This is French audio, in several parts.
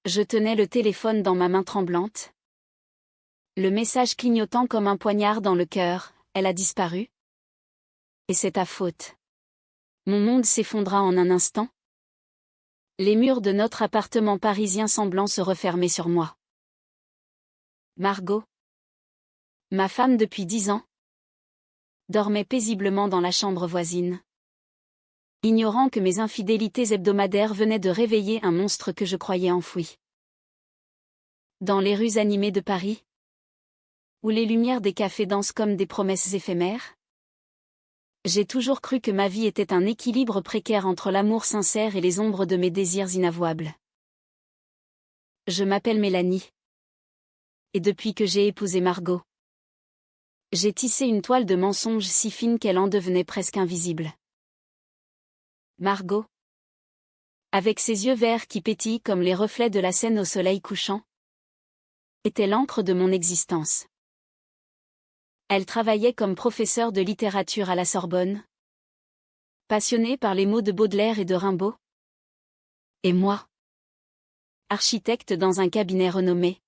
Je tenais le téléphone dans ma main tremblante. Le message clignotant comme un poignard dans le cœur, elle a disparu. Et c'est ta faute. Mon monde s'effondra en un instant. Les murs de notre appartement parisien semblant se refermer sur moi. Margot, ma femme depuis 10 ans, dormait paisiblement dans la chambre voisine. Ignorant que mes infidélités hebdomadaires venaient de réveiller un monstre que je croyais enfoui. Dans les rues animées de Paris, où les lumières des cafés dansent comme des promesses éphémères, j'ai toujours cru que ma vie était un équilibre précaire entre l'amour sincère et les ombres de mes désirs inavouables. Je m'appelle Mélanie. Et depuis que j'ai épousé Margot, j'ai tissé une toile de mensonges si fine qu'elle en devenait presque invisible. Margot, avec ses yeux verts qui pétillent comme les reflets de la Seine au soleil couchant, était l'encre de mon existence. Elle travaillait comme professeure de littérature à la Sorbonne, passionnée par les mots de Baudelaire et de Rimbaud. Et moi, architecte dans un cabinet renommé,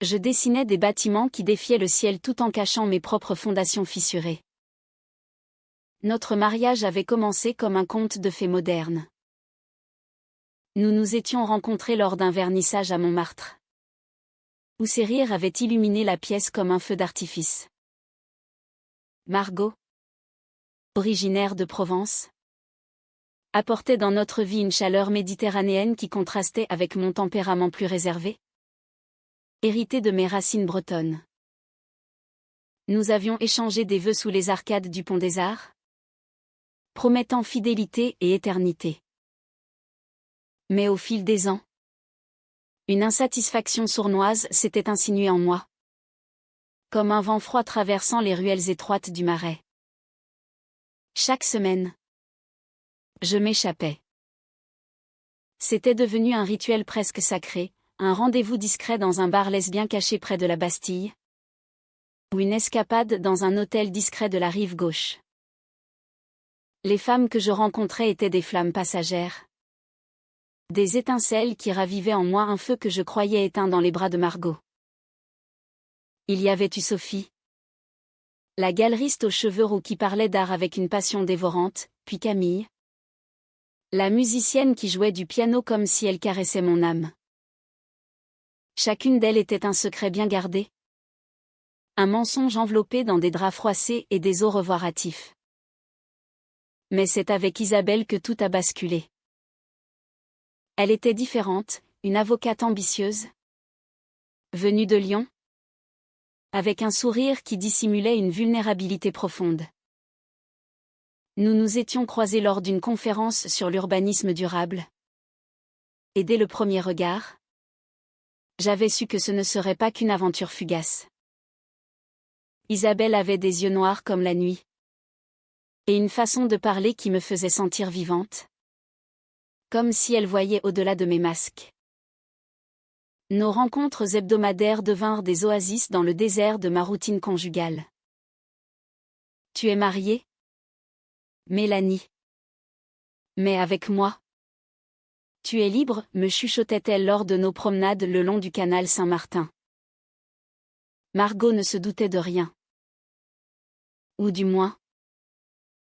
je dessinais des bâtiments qui défiaient le ciel tout en cachant mes propres fondations fissurées. Notre mariage avait commencé comme un conte de fées moderne. Nous nous étions rencontrés lors d'un vernissage à Montmartre, où ses rires avaient illuminé la pièce comme un feu d'artifice. Margot, originaire de Provence, apportait dans notre vie une chaleur méditerranéenne qui contrastait avec mon tempérament plus réservé, hérité de mes racines bretonnes. Nous avions échangé des vœux sous les arcades du Pont des Arts, promettant fidélité et éternité. Mais au fil des ans, une insatisfaction sournoise s'était insinuée en moi, comme un vent froid traversant les ruelles étroites du Marais. Chaque semaine, je m'échappais. C'était devenu un rituel presque sacré, un rendez-vous discret dans un bar lesbien caché près de la Bastille, ou une escapade dans un hôtel discret de la rive gauche. Les femmes que je rencontrais étaient des flammes passagères, des étincelles qui ravivaient en moi un feu que je croyais éteint dans les bras de Margot. Il y avait eu Sophie, la galeriste aux cheveux roux qui parlait d'art avec une passion dévorante, puis Camille, la musicienne qui jouait du piano comme si elle caressait mon âme. Chacune d'elles était un secret bien gardé, un mensonge enveloppé dans des draps froissés et des au revoir hâtifs. Mais c'est avec Isabelle que tout a basculé. Elle était différente, une avocate ambitieuse, venue de Lyon, avec un sourire qui dissimulait une vulnérabilité profonde. Nous nous étions croisés lors d'une conférence sur l'urbanisme durable. Et dès le premier regard, j'avais su que ce ne serait pas qu'une aventure fugace. Isabelle avait des yeux noirs comme la nuit, et une façon de parler qui me faisait sentir vivante, comme si elle voyait au-delà de mes masques. Nos rencontres hebdomadaires devinrent des oasis dans le désert de ma routine conjugale. Tu es mariée, Mélanie. Mais avec moi, tu es libre, me chuchotait-elle lors de nos promenades le long du canal Saint-Martin. Margot ne se doutait de rien. Ou du moins,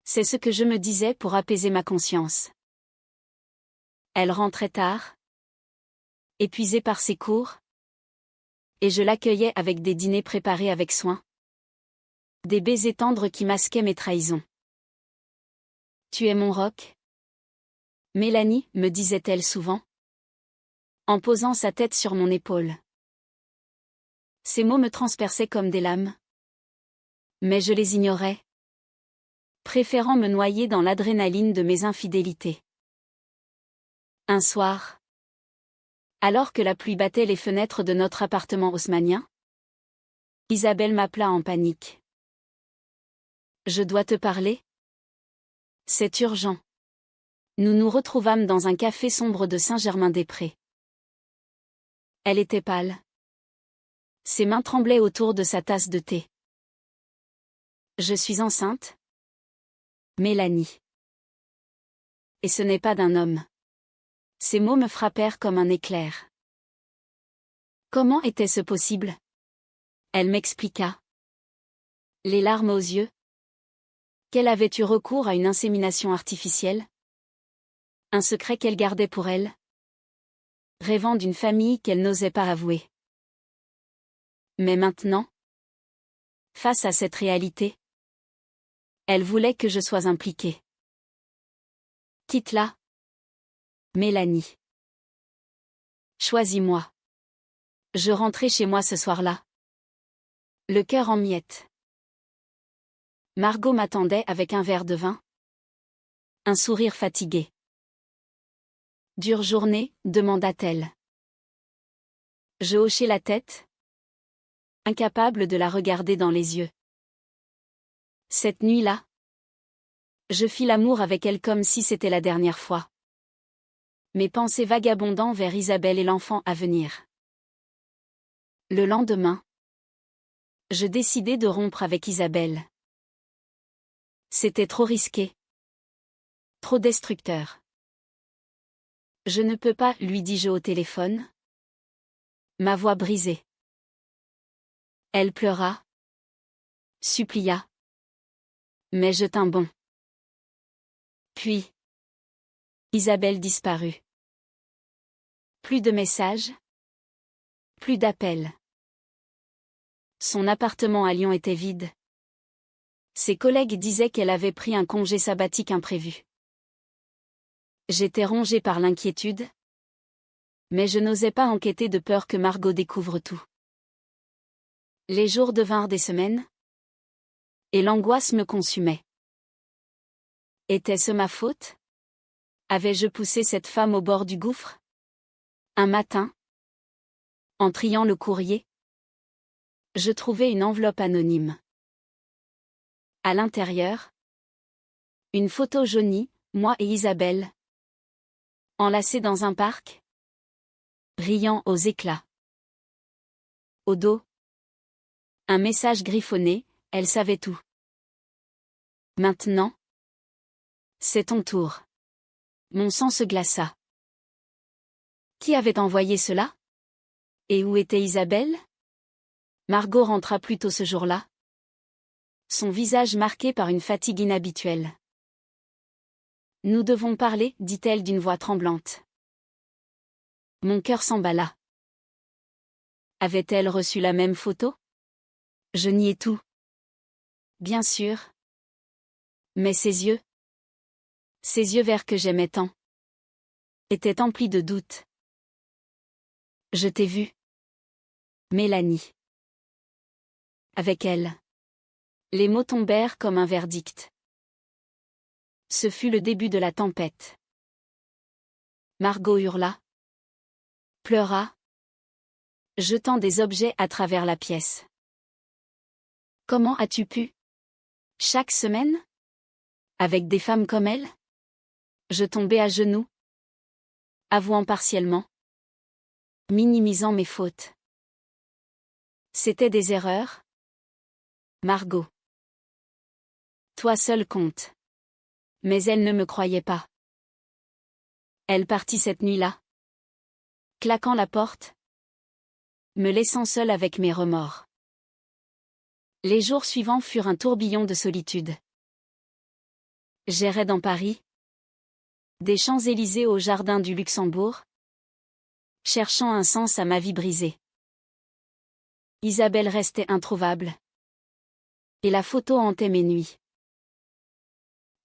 c'est ce que je me disais pour apaiser ma conscience. Elle rentrait tard, épuisée par ses cours, et je l'accueillais avec des dîners préparés avec soin, des baisers tendres qui masquaient mes trahisons. Tu es mon roc, Mélanie, me disait-elle souvent, en posant sa tête sur mon épaule. Ces mots me transperçaient comme des lames, mais je les ignorais, préférant me noyer dans l'adrénaline de mes infidélités. Un soir, alors que la pluie battait les fenêtres de notre appartement haussmannien, Isabelle m'appela en panique. Je dois te parler. C'est urgent. Nous nous retrouvâmes dans un café sombre de Saint-Germain-des-Prés. Elle était pâle. Ses mains tremblaient autour de sa tasse de thé. Je suis enceinte, Mélanie. Et ce n'est pas d'un homme. Ces mots me frappèrent comme un éclair. Comment était-ce possible? Elle m'expliqua. Les larmes aux yeux. Qu'elle avait eu recours à une insémination artificielle? Un secret qu'elle gardait pour elle? Rêvant d'une famille qu'elle n'osait pas avouer. Mais maintenant, face à cette réalité, elle voulait que je sois impliquée. Quitte-la, Mélanie. Choisis-moi. Je rentrais chez moi ce soir-là, le cœur en miettes. Margot m'attendait avec un verre de vin, un sourire fatigué. Dure journée, demanda-t-elle. Je hochai la tête, incapable de la regarder dans les yeux. Cette nuit-là, je fis l'amour avec elle comme si c'était la dernière fois. Mes pensées vagabondant vers Isabelle et l'enfant à venir. Le lendemain, je décidai de rompre avec Isabelle. C'était trop risqué. Trop destructeur. Je ne peux pas, lui dis-je au téléphone. Ma voix brisée. Elle pleura. Supplia. Mais je tins bon. Puis, Isabelle disparut. Plus de messages. Plus d'appels. Son appartement à Lyon était vide. Ses collègues disaient qu'elle avait pris un congé sabbatique imprévu. J'étais rongée par l'inquiétude. Mais je n'osais pas enquêter de peur que Margot découvre tout. Les jours devinrent des semaines. Et l'angoisse me consumait. Était-ce ma faute? Avais-je poussé cette femme au bord du gouffre? Un matin, en triant le courrier, je trouvai une enveloppe anonyme. À l'intérieur, une photo jaunie, moi et Isabelle, enlacés dans un parc, riant aux éclats. Au dos, un message griffonné, elle savait tout. Maintenant, c'est ton tour. Mon sang se glaça. Qui avait envoyé cela? Et où était Isabelle? Margot rentra plus tôt ce jour-là. Son visage marqué par une fatigue inhabituelle. Nous devons parler, dit-elle d'une voix tremblante. Mon cœur s'emballa. Avait-elle reçu la même photo? Je niai tout. Bien sûr. Mais ses yeux verts que j'aimais tant, étaient emplis de doutes. Je t'ai vue, Mélanie. Avec elle. Les mots tombèrent comme un verdict. Ce fut le début de la tempête. Margot hurla. Pleura. Jetant des objets à travers la pièce. Comment as-tu pu? Chaque semaine? Avec des femmes comme elle? Je tombais à genoux. Avouant partiellement. Minimisant mes fautes. C'était des erreurs? Margot. Toi seule compte. Mais elle ne me croyait pas. Elle partit cette nuit-là. Claquant la porte. Me laissant seule avec mes remords. Les jours suivants furent un tourbillon de solitude. J'errais dans Paris. Des Champs-Élysées au jardin du Luxembourg. Cherchant un sens à ma vie brisée. Isabelle restait introuvable. Et la photo hantait mes nuits.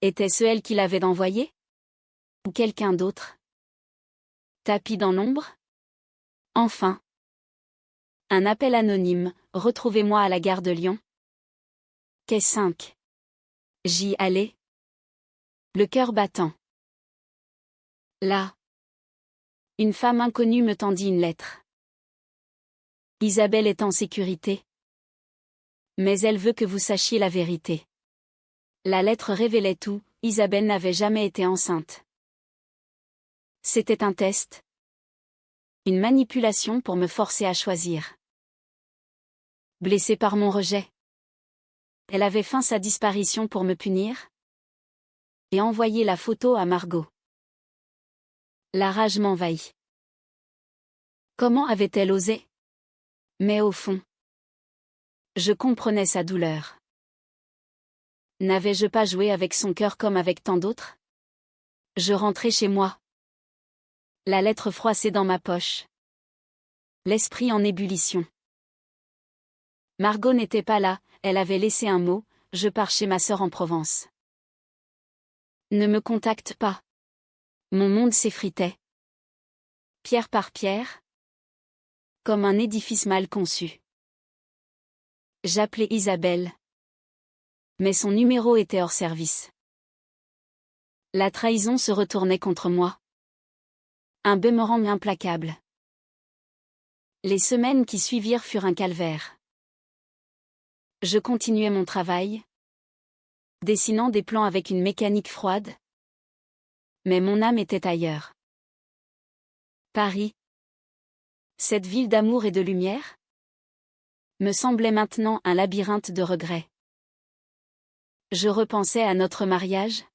Était-ce elle qui l'avait envoyée? Ou quelqu'un d'autre? Tapis dans l'ombre? Enfin. Un appel anonyme, retrouvez-moi à la gare de Lyon. Quai 5. J'y allais. Le cœur battant. Là. Une femme inconnue me tendit une lettre. Isabelle est en sécurité. Mais elle veut que vous sachiez la vérité. La lettre révélait tout, Isabelle n'avait jamais été enceinte. C'était un test. Une manipulation pour me forcer à choisir. Blessée par mon rejet. Elle avait feint sa disparition pour me punir. Et envoyé la photo à Margot. La rage m'envahit. Comment avait-elle osé? Mais au fond, je comprenais sa douleur. N'avais-je pas joué avec son cœur comme avec tant d'autres? Je rentrais chez moi. La lettre froissée dans ma poche. L'esprit en ébullition. Margot n'était pas là, elle avait laissé un mot: je pars chez ma sœur en Provence. Ne me contacte pas. Mon monde s'effritait. Pierre par pierre. Comme un édifice mal conçu. J'appelais Isabelle. Mais son numéro était hors service. La trahison se retournait contre moi. Un boomerang implacable. Les semaines qui suivirent furent un calvaire. Je continuais mon travail, dessinant des plans avec une mécanique froide. Mais mon âme était ailleurs. Paris, cette ville d'amour et de lumière, me semblait maintenant un labyrinthe de regrets. Je repensais à notre mariage,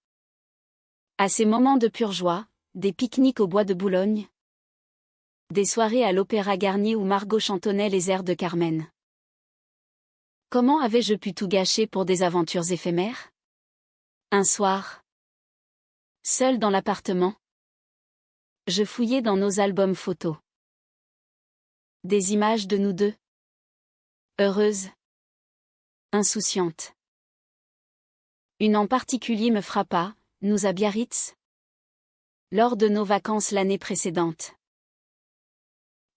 à ces moments de pure joie, des pique-niques au bois de Boulogne, des soirées à l'Opéra Garnier où Margot chantonnait les airs de Carmen. Comment avais-je pu tout gâcher pour des aventures éphémères? Un soir, seul dans l'appartement, je fouillais dans nos albums photos. Des images de nous deux. Heureuses. Insouciantes. Une en particulier me frappa, nous à Biarritz. Lors de nos vacances l'année précédente.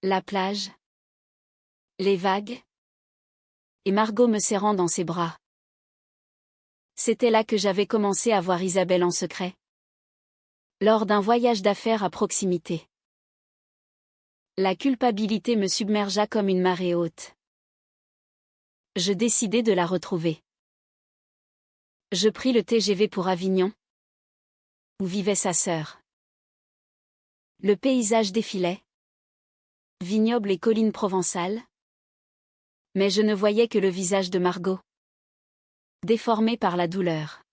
La plage. Les vagues. Et Margot me serrant dans ses bras. C'était là que j'avais commencé à voir Isabelle en secret. Lors d'un voyage d'affaires à proximité. La culpabilité me submergea comme une marée haute. Je décidai de la retrouver. Je pris le TGV pour Avignon, où vivait sa sœur. Le paysage défilait. Vignobles et collines provençales. Mais je ne voyais que le visage de Margot. Déformé par la douleur.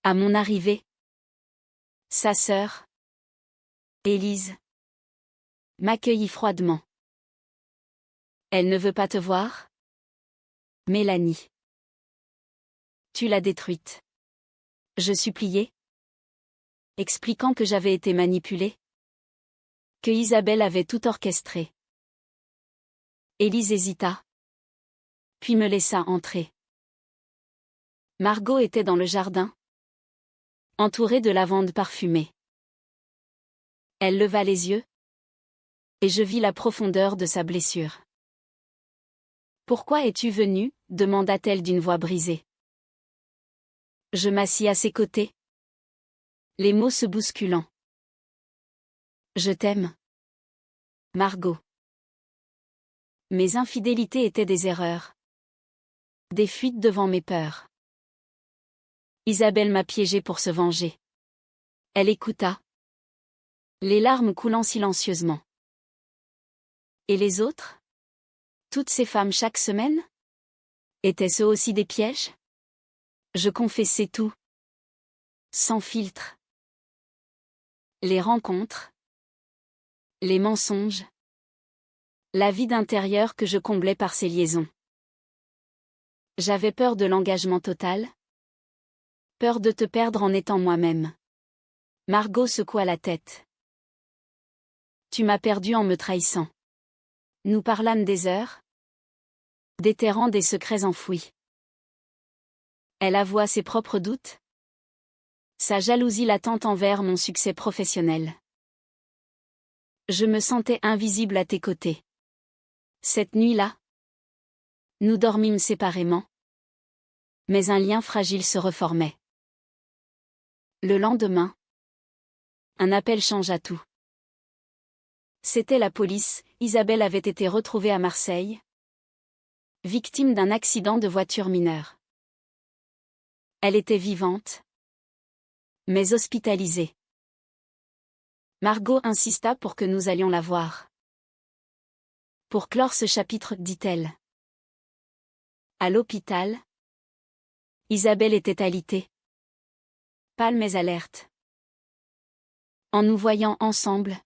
À mon arrivée, sa sœur, Élise, m'accueillit froidement. Elle ne veut pas te voir? Mélanie. Tu l'as détruite. Je suppliai, expliquant que j'avais été manipulée. Que Isabelle avait tout orchestré. Élise hésita. Puis me laissa entrer. Margot était dans le jardin, entourée de lavandes parfumées. Elle leva les yeux, et je vis la profondeur de sa blessure. Pourquoi es-tu venue? Demanda-t-elle d'une voix brisée. Je m'assis à ses côtés, les mots se bousculant. Je t'aime, Margot. Mes infidélités étaient des erreurs. Des fuites devant mes peurs. Isabelle m'a piégée pour se venger. Elle écouta. Les larmes coulant silencieusement. Et les autres? Toutes ces femmes chaque semaine? Étaient-ce aussi des pièges? Je confessais tout. Sans filtre. Les rencontres. Les mensonges. La vide intérieure que je comblais par ces liaisons. J'avais peur de l'engagement total. Peur de te perdre en étant moi-même. Margot secoua la tête. Tu m'as perdu en me trahissant. Nous parlâmes des heures, déterrant des secrets enfouis. Elle avoua ses propres doutes. Sa jalousie latente envers mon succès professionnel. Je me sentais invisible à tes côtés. Cette nuit-là, nous dormîmes séparément. Mais un lien fragile se reformait. Le lendemain, un appel changea tout. C'était la police. Isabelle avait été retrouvée à Marseille, victime d'un accident de voiture mineur. Elle était vivante, mais hospitalisée. Margot insista pour que nous allions la voir. Pour clore ce chapitre, dit-elle. À l'hôpital, Isabelle était alitée. Pâle mais alerte. En nous voyant ensemble,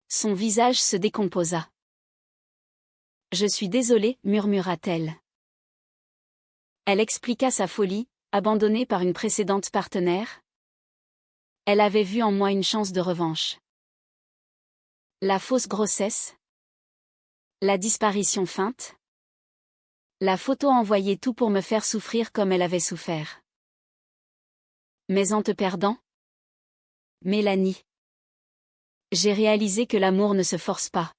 son visage se décomposa. Je suis désolée, murmura-t-elle. Elle expliqua sa folie, abandonnée par une précédente partenaire. Elle avait vu en moi une chance de revanche. La fausse grossesse. La disparition feinte. La photo envoyait tout pour me faire souffrir comme elle avait souffert. Mais en te perdant, Mélanie, j'ai réalisé que l'amour ne se force pas.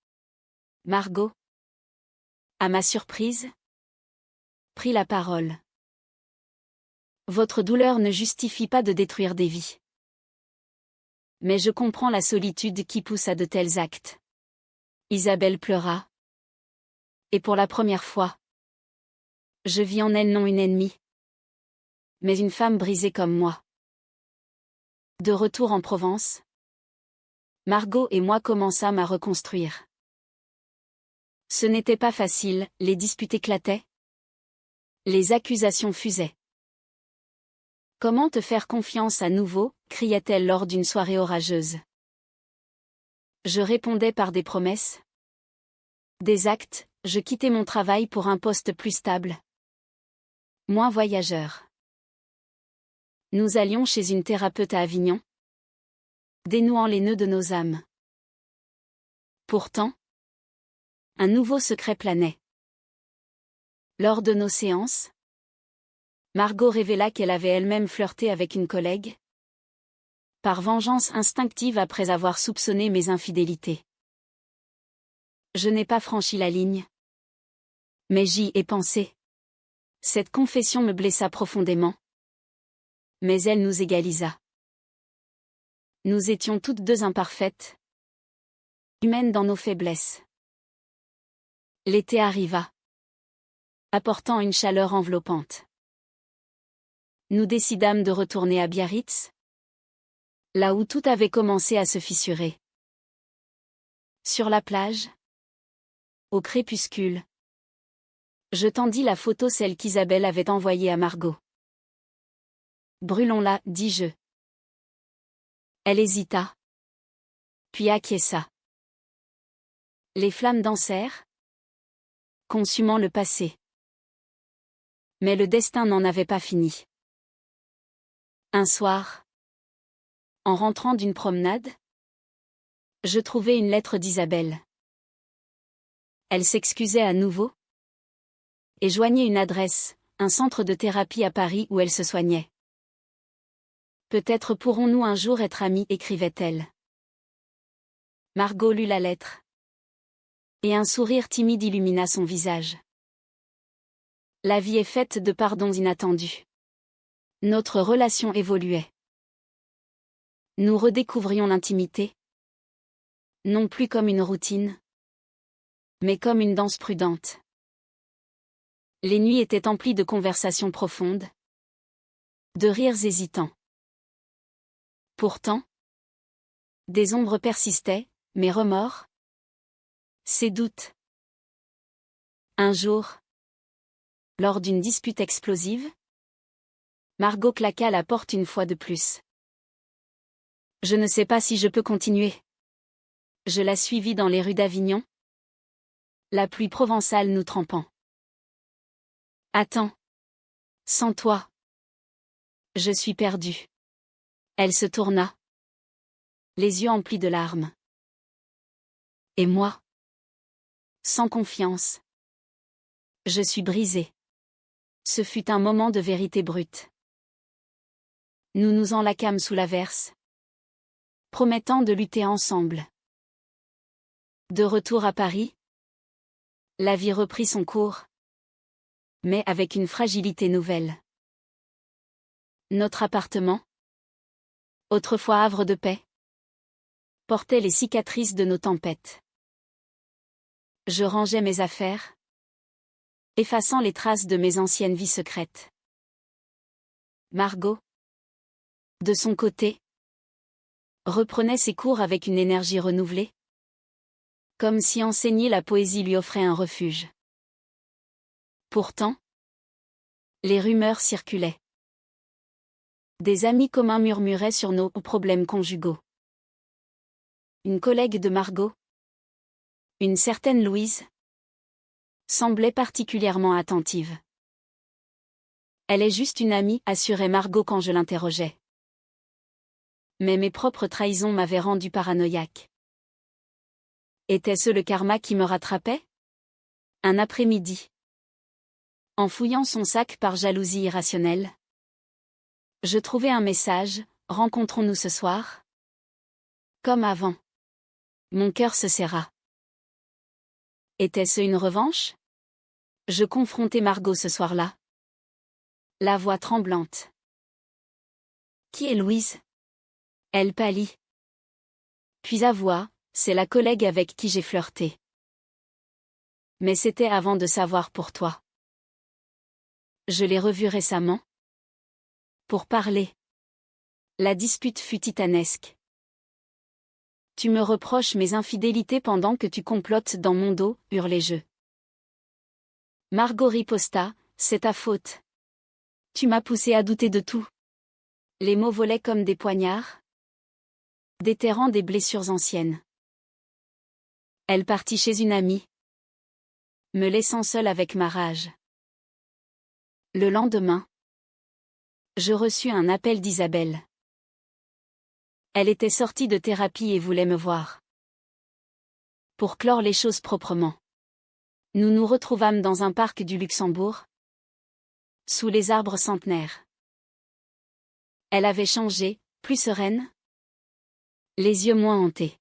Margot, à ma surprise, prit la parole. Votre douleur ne justifie pas de détruire des vies. Mais je comprends la solitude qui pousse à de tels actes. Isabelle pleura. Et pour la première fois, je vis en elle non une ennemie, mais une femme brisée comme moi. De retour en Provence, Margot et moi commençâmes à reconstruire. Ce n'était pas facile, les disputes éclataient. Les accusations fusaient. Comment te faire confiance à nouveau, cria-t-elle lors d'une soirée orageuse. Je répondais par des promesses. Des actes, je quittais mon travail pour un poste plus stable. Moins voyageur. Nous allions chez une thérapeute à Avignon, dénouant les nœuds de nos âmes. Pourtant, un nouveau secret planait. Lors de nos séances, Margot révéla qu'elle avait elle-même flirté avec une collègue, par vengeance instinctive après avoir soupçonné mes infidélités. Je n'ai pas franchi la ligne, mais j'y ai pensé. Cette confession me blessa profondément, mais elle nous égalisa. Nous étions toutes deux imparfaites, humaines dans nos faiblesses. L'été arriva, apportant une chaleur enveloppante. Nous décidâmes de retourner à Biarritz, là où tout avait commencé à se fissurer. Sur la plage, au crépuscule, je tendis la photo, celle qu'Isabelle avait envoyée à Margot. Brûlons-la, dis-je. Elle hésita, puis acquiesça. Les flammes dansèrent, consumant le passé. Mais le destin n'en avait pas fini. Un soir, en rentrant d'une promenade, je trouvai une lettre d'Isabelle. Elle s'excusait à nouveau et joignait une adresse, un centre de thérapie à Paris où elle se soignait. Peut-être pourrons-nous un jour être amis, écrivait-elle. Margot lut la lettre. Et un sourire timide illumina son visage. La vie est faite de pardons inattendus. Notre relation évoluait. Nous redécouvrions l'intimité. Non plus comme une routine, mais comme une danse prudente. Les nuits étaient emplies de conversations profondes, de rires hésitants. Pourtant, des ombres persistaient, mes remords, ses doutes. Un jour, lors d'une dispute explosive, Margot claqua la porte une fois de plus. Je ne sais pas si je peux continuer. Je la suivis dans les rues d'Avignon, la pluie provençale nous trempant. Attends. Sans toi. Je suis perdue. Elle se tourna, les yeux emplis de larmes. Et moi? Sans confiance. Je suis brisée. Ce fut un moment de vérité brute. Nous nous enlaquâmes sous l'averse, promettant de lutter ensemble. De retour à Paris, la vie reprit son cours, mais avec une fragilité nouvelle. Notre appartement, autrefois havre de paix, portait les cicatrices de nos tempêtes. Je rangeais mes affaires, effaçant les traces de mes anciennes vies secrètes. Margot, de son côté, reprenait ses cours avec une énergie renouvelée, comme si enseigner la poésie lui offrait un refuge. Pourtant, les rumeurs circulaient. Des amis communs murmuraient sur nos problèmes conjugaux. Une collègue de Margot, une certaine Louise, semblait particulièrement attentive. Elle est juste une amie, assurait Margot quand je l'interrogeais. Mais mes propres trahisons m'avaient rendu paranoïaque. Était-ce le karma qui me rattrapait? Un après-midi. En fouillant son sac par jalousie irrationnelle, je trouvai un message: rencontrons-nous ce soir? Comme avant. Mon cœur se serra. Était-ce une revanche? Je confrontai Margot ce soir-là. La voix tremblante. Qui est Louise? Elle pâlit. Puis avoua: c'est la collègue avec qui j'ai flirté. Mais c'était avant de savoir pour toi. Je l'ai revue récemment. Pour parler. La dispute fut titanesque. Tu me reproches mes infidélités pendant que tu complotes dans mon dos, hurlai-je. Margot riposta: c'est ta faute. Tu m'as poussé à douter de tout. Les mots volaient comme des poignards, déterrant des blessures anciennes. Elle partit chez une amie, me laissant seule avec ma rage. Le lendemain, je reçus un appel d'Isabelle. Elle était sortie de thérapie et voulait me voir. Pour clore les choses proprement, nous nous retrouvâmes dans un parc du Luxembourg, sous les arbres centenaires. Elle avait changé, plus sereine, les yeux moins hantés.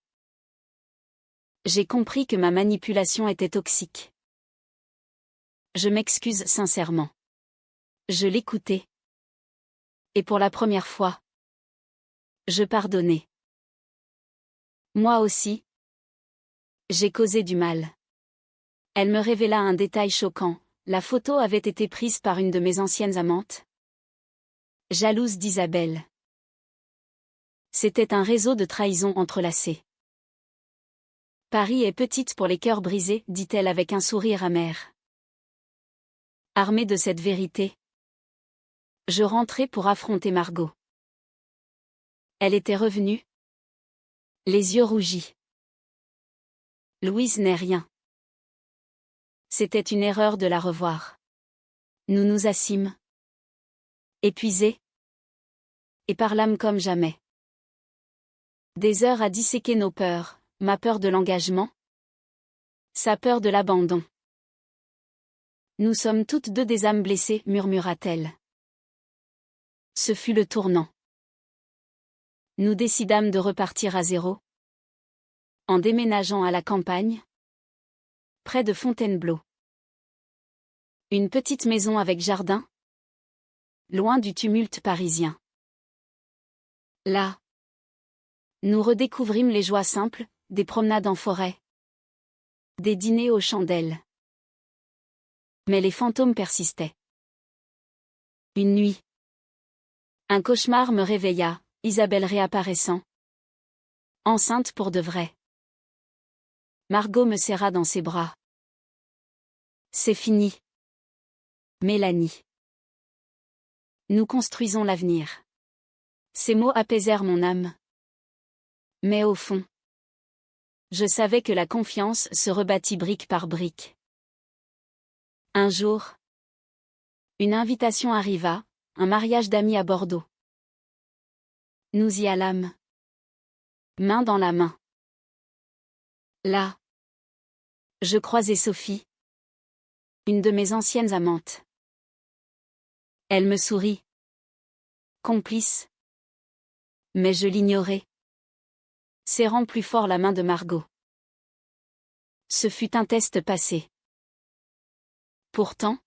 J'ai compris que ma manipulation était toxique. Je m'excuse sincèrement. Je l'écoutais. Et pour la première fois, je pardonnais. Moi aussi, j'ai causé du mal. Elle me révéla un détail choquant: la photo avait été prise par une de mes anciennes amantes, jalouse d'Isabelle. C'était un réseau de trahison entrelacé. Paris est petite pour les cœurs brisés, dit-elle avec un sourire amer. Armée de cette vérité, je rentrai pour affronter Margot. Elle était revenue, les yeux rougis. Louise n'est rien. C'était une erreur de la revoir. Nous nous assîmes, épuisés, et parlâmes comme jamais. Des heures à disséquer nos peurs, ma peur de l'engagement, sa peur de l'abandon. Nous sommes toutes deux des âmes blessées, murmura-t-elle. Ce fut le tournant. Nous décidâmes de repartir à zéro, en déménageant à la campagne, près de Fontainebleau. Une petite maison avec jardin, loin du tumulte parisien. Là, nous redécouvrîmes les joies simples, des promenades en forêt, des dîners aux chandelles. Mais les fantômes persistaient. Une nuit, un cauchemar me réveilla, Isabelle réapparaissant, enceinte pour de vrai. Margot me serra dans ses bras. C'est fini. Mélanie. Nous construisons l'avenir. Ces mots apaisèrent mon âme. Mais au fond, je savais que la confiance se rebâtit brique par brique. Un jour, une invitation arriva, un mariage d'amis à Bordeaux. Nous y allâmes, main dans la main. Là, je croisai Sophie, une de mes anciennes amantes. Elle me sourit. Complice. Mais je l'ignorais, serrant plus fort la main de Margot. Ce fut un test passé. Pourtant,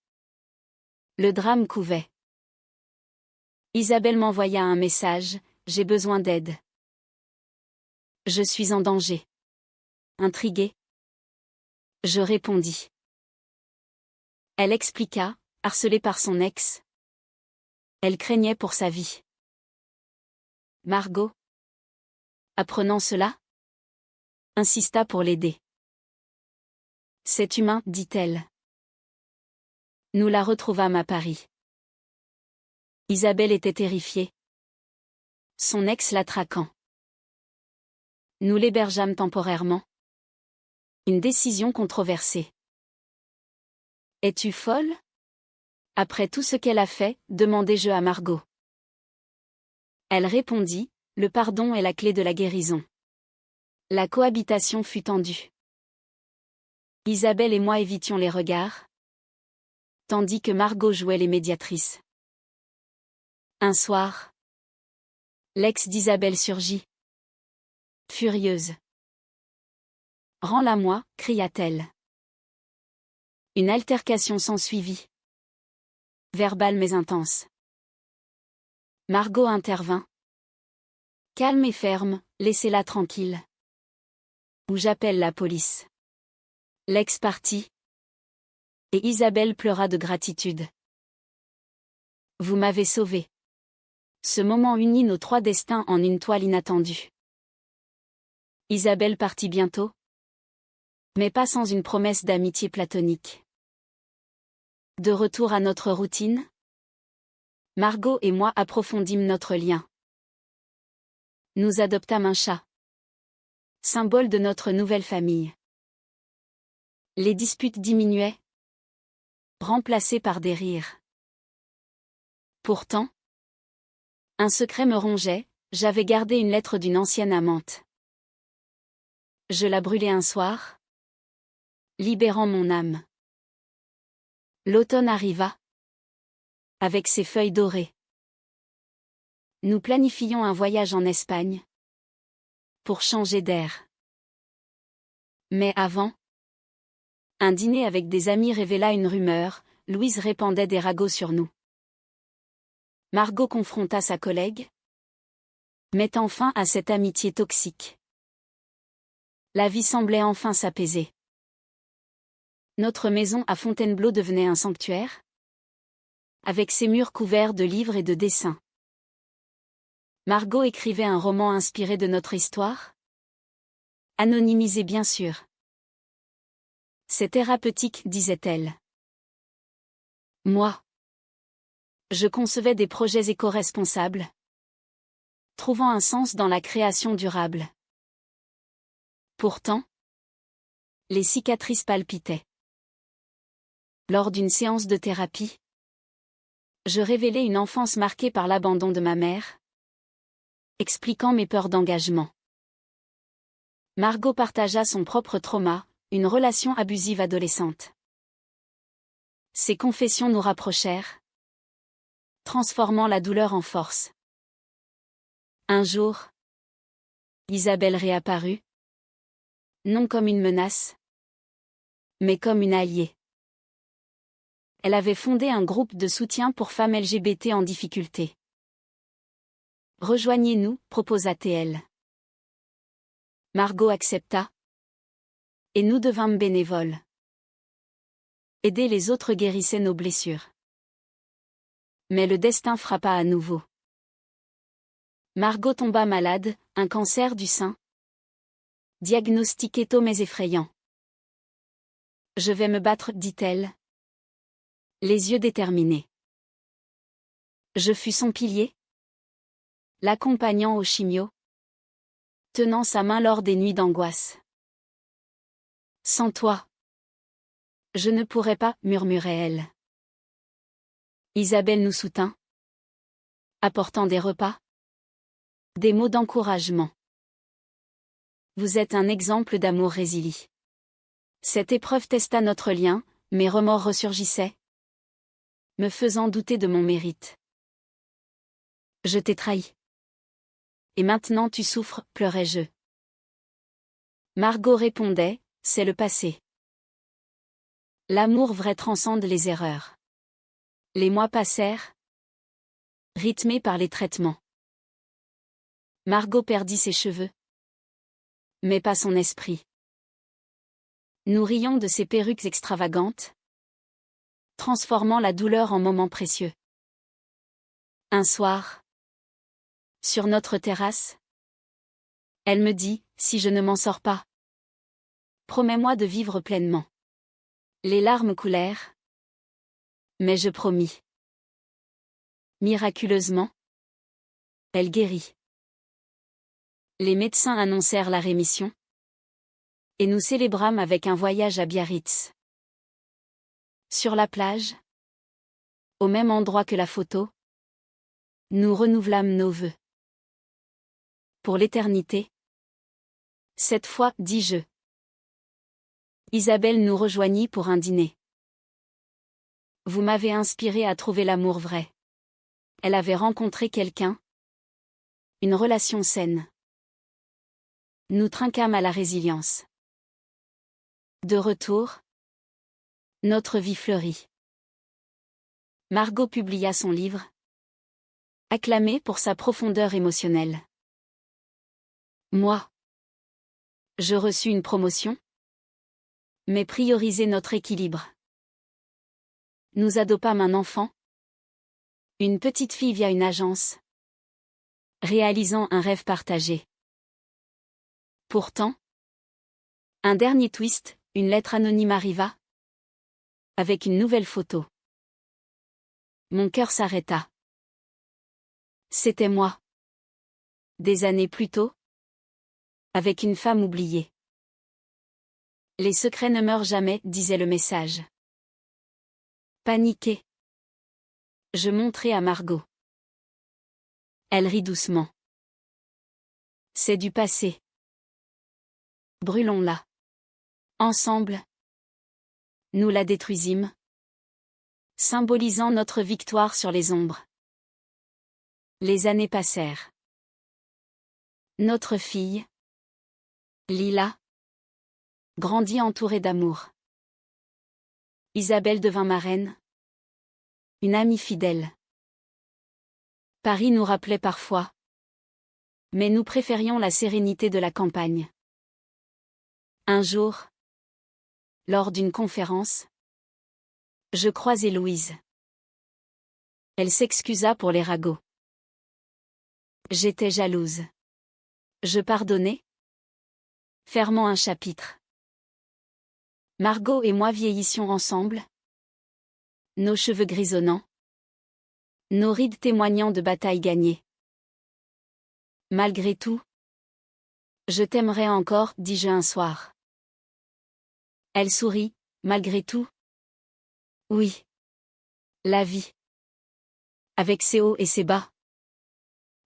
le drame couvait. Isabelle m'envoya un message: j'ai besoin d'aide. Je suis en danger. Intriguée, je répondis. Elle expliqua, harcelée par son ex. Elle craignait pour sa vie. Margot, apprenant cela, insista pour l'aider. C'est humain, dit-elle. Nous la retrouvâmes à Paris. Isabelle était terrifiée. Son ex la traquant. Nous l'hébergeâmes temporairement. Une décision controversée. Es-tu folle? Après tout ce qu'elle a fait, demandai-je à Margot. Elle répondit, le pardon est la clé de la guérison. La cohabitation fut tendue. Isabelle et moi évitions les regards, tandis que Margot jouait les médiatrices. Un soir, l'ex d'Isabelle surgit. Furieuse. Rends-la-moi, cria-t-elle. Une altercation s'ensuivit. Verbale mais intense. Margot intervint. Calme et ferme, laissez-la tranquille. Ou j'appelle la police. L'ex partit. Et Isabelle pleura de gratitude. Vous m'avez sauvée. Ce moment unit nos trois destins en une toile inattendue. Isabelle partit bientôt. Mais pas sans une promesse d'amitié platonique. De retour à notre routine, Margot et moi approfondîmes notre lien. Nous adoptâmes un chat. Symbole de notre nouvelle famille. Les disputes diminuaient, remplacées par des rires. Pourtant, un secret me rongeait, j'avais gardé une lettre d'une ancienne amante. Je la brûlai un soir, libérant mon âme. L'automne arriva, avec ses feuilles dorées. Nous planifions un voyage en Espagne, pour changer d'air. Mais avant, un dîner avec des amis révéla une rumeur, Louise répandait des ragots sur nous. Margot confronta sa collègue, mettant fin à cette amitié toxique. La vie semblait enfin s'apaiser. Notre maison à Fontainebleau devenait un sanctuaire, avec ses murs couverts de livres et de dessins. Margot écrivait un roman inspiré de notre histoire, anonymisé bien sûr. C'est thérapeutique, disait-elle. Moi, je concevais des projets éco-responsables, trouvant un sens dans la création durable. Pourtant, les cicatrices palpitaient. Lors d'une séance de thérapie, je révélai une enfance marquée par l'abandon de ma mère, expliquant mes peurs d'engagement. Margot partagea son propre trauma, une relation abusive adolescente. Ces confessions nous rapprochèrent, transformant la douleur en force. Un jour, Isabelle réapparut, non comme une menace, mais comme une alliée. Elle avait fondé un groupe de soutien pour femmes LGBT en difficulté. Rejoignez-nous, proposa-t-elle. Margot accepta. Et nous devînmes bénévoles. Aider les autres guérissait nos blessures. Mais le destin frappa à nouveau. Margot tomba malade, un cancer du sein. Diagnostiqué tôt mais effrayant. Je vais me battre, dit-elle. Les yeux déterminés. Je fus son pilier, l'accompagnant au chimio, tenant sa main lors des nuits d'angoisse. Sans toi, je ne pourrais pas, murmurait-elle. Isabelle nous soutint, apportant des repas, des mots d'encouragement. Vous êtes un exemple d'amour résili. Cette épreuve testa notre lien, mes remords ressurgissaient, me faisant douter de mon mérite. Je t'ai trahi. Et maintenant tu souffres, pleurais-je. Margot répondait, c'est le passé. L'amour vrai transcende les erreurs. Les mois passèrent, rythmés par les traitements. Margot perdit ses cheveux, mais pas son esprit. Nous rions de ses perruques extravagantes, transformant la douleur en moments précieux. Un soir, sur notre terrasse, elle me dit, si je ne m'en sors pas, promets-moi de vivre pleinement. Les larmes coulèrent, mais je promis. Miraculeusement, elle guérit. Les médecins annoncèrent la rémission. Et nous célébrâmes avec un voyage à Biarritz. Sur la plage, au même endroit que la photo, nous renouvelâmes nos vœux. Pour l'éternité. Cette fois, dis-je. Isabelle nous rejoignit pour un dîner. Vous m'avez inspiré à trouver l'amour vrai. Elle avait rencontré quelqu'un. Une relation saine. Nous trinquâmes à la résilience. De retour, notre vie fleurit. Margot publia son livre, acclamé pour sa profondeur émotionnelle. Moi, je reçus une promotion, mais priorisai notre équilibre. Nous adoptâmes un enfant, une petite fille via une agence, réalisant un rêve partagé. Pourtant, un dernier twist, une lettre anonyme arriva, avec une nouvelle photo. Mon cœur s'arrêta. C'était moi. Des années plus tôt, avec une femme oubliée. Les secrets ne meurent jamais, disait le message. Paniquée, je montrai à Margot. Elle rit doucement. C'est du passé. Brûlons-la. Ensemble, nous la détruisîmes, symbolisant notre victoire sur les ombres. Les années passèrent. Notre fille, Lila, grandit entourée d'amour. Isabelle devint marraine, une amie fidèle. Paris nous rappelait parfois, mais nous préférions la sérénité de la campagne. Un jour, lors d'une conférence, je croisai Louise. Elle s'excusa pour les ragots. J'étais jalouse. Je pardonnai, fermant un chapitre. Margot et moi vieillissions ensemble, nos cheveux grisonnants, nos rides témoignant de batailles gagnées. Malgré tout, je t'aimerai encore, dis-je un soir. Elle sourit, malgré tout. Oui. La vie, avec ses hauts et ses bas,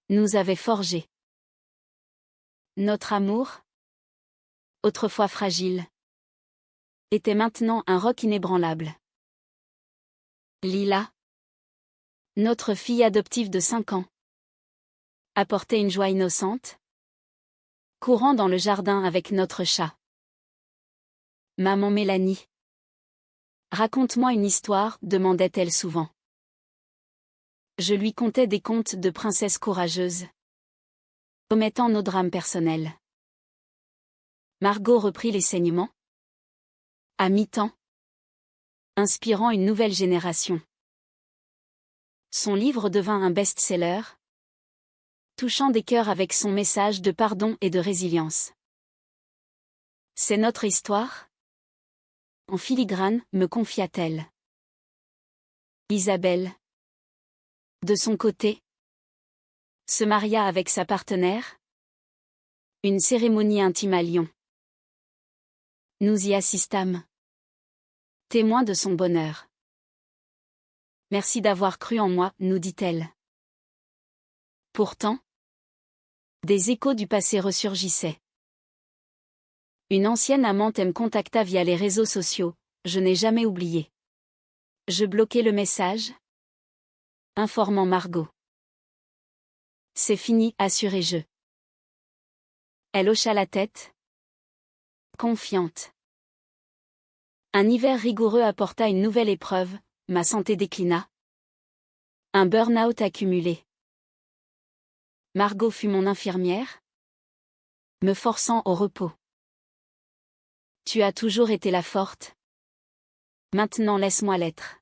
nous avait forgés. Notre amour, autrefois fragile, était maintenant un roc inébranlable. Lila, notre fille adoptive de 5 ans, apportait une joie innocente, courant dans le jardin avec notre chat. Maman Mélanie, raconte-moi une histoire, demandait-elle souvent. Je lui contais des contes de princesses courageuses, omettant nos drames personnels. Margot reprit les saignements, à mi-temps, inspirant une nouvelle génération. Son livre devint un best-seller, touchant des cœurs avec son message de pardon et de résilience. C'est notre histoire? En filigrane, me confia-t-elle. Isabelle, de son côté, se maria avec sa partenaire. Une cérémonie intime à Lyon. Nous y assistâmes, témoins de son bonheur. Merci d'avoir cru en moi, nous dit-elle. Pourtant, des échos du passé ressurgissaient. Une ancienne amante me contacta via les réseaux sociaux, je n'ai jamais oublié. Je bloquai le message, informant Margot. C'est fini, assurai-je. Elle hocha la tête, confiante. Un hiver rigoureux apporta une nouvelle épreuve, ma santé déclina. Un burn-out accumulé. Margot fut mon infirmière, me forçant au repos. Tu as toujours été la forte. Maintenant laisse-moi l'être.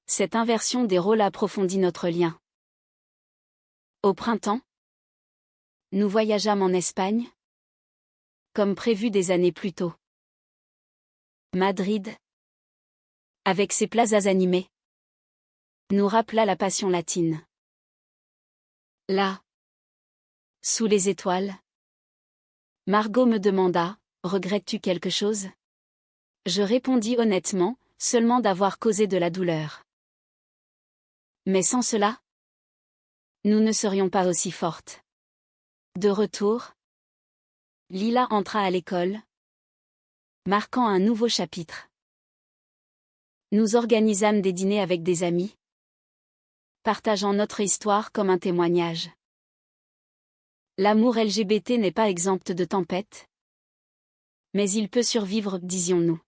Cette inversion des rôles approfondit notre lien. Au printemps, nous voyageâmes en Espagne, comme prévu des années plus tôt. Madrid, avec ses plazas animés, nous rappela la passion latine. Là, sous les étoiles, Margot me demanda, regrettes-tu quelque chose? Je répondis honnêtement, seulement d'avoir causé de la douleur. Mais sans cela, nous ne serions pas aussi fortes. De retour, Lila entra à l'école, marquant un nouveau chapitre. Nous organisâmes des dîners avec des amis, partageant notre histoire comme un témoignage. L'amour LGBT n'est pas exempt de tempêtes, mais il peut survivre, disions-nous.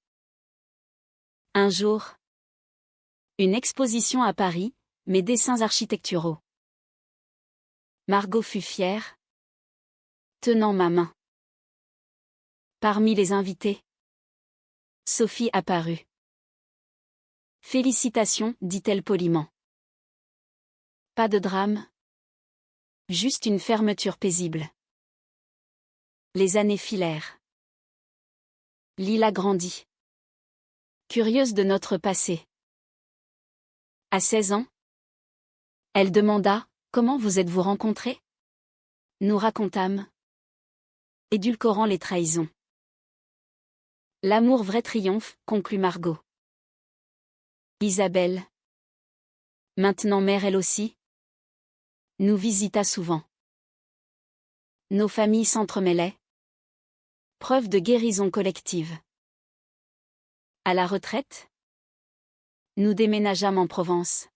Un jour, une exposition à Paris, mes dessins architecturaux. Margot fut fière, tenant ma main. Parmi les invités, Sophie apparut. Félicitations, dit-elle poliment. Pas de drame. Juste une fermeture paisible. Les années filèrent. Lila grandit. Curieuse de notre passé. À 16 ans, elle demanda, comment vous êtes-vous rencontrés? Nous racontâmes, édulcorant les trahisons. L'amour vrai triomphe, conclut Margot. Isabelle, maintenant mère elle aussi, nous visita souvent. Nos familles s'entremêlaient. Preuve de guérison collective. À la retraite, nous déménageâmes en Provence,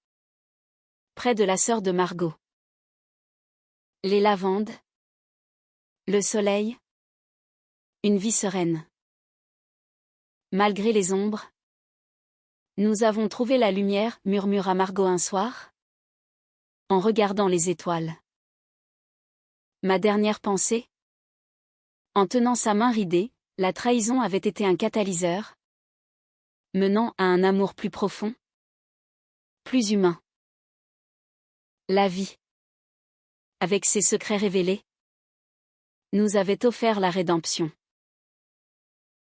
près de la sœur de Margot. Les lavandes, le soleil, une vie sereine. Malgré les ombres, nous avons trouvé la lumière, murmura Margot un soir, en regardant les étoiles. Ma dernière pensée? En tenant sa main ridée, la trahison avait été un catalyseur, menant à un amour plus profond, plus humain. La vie, avec ses secrets révélés, nous avait offert la rédemption.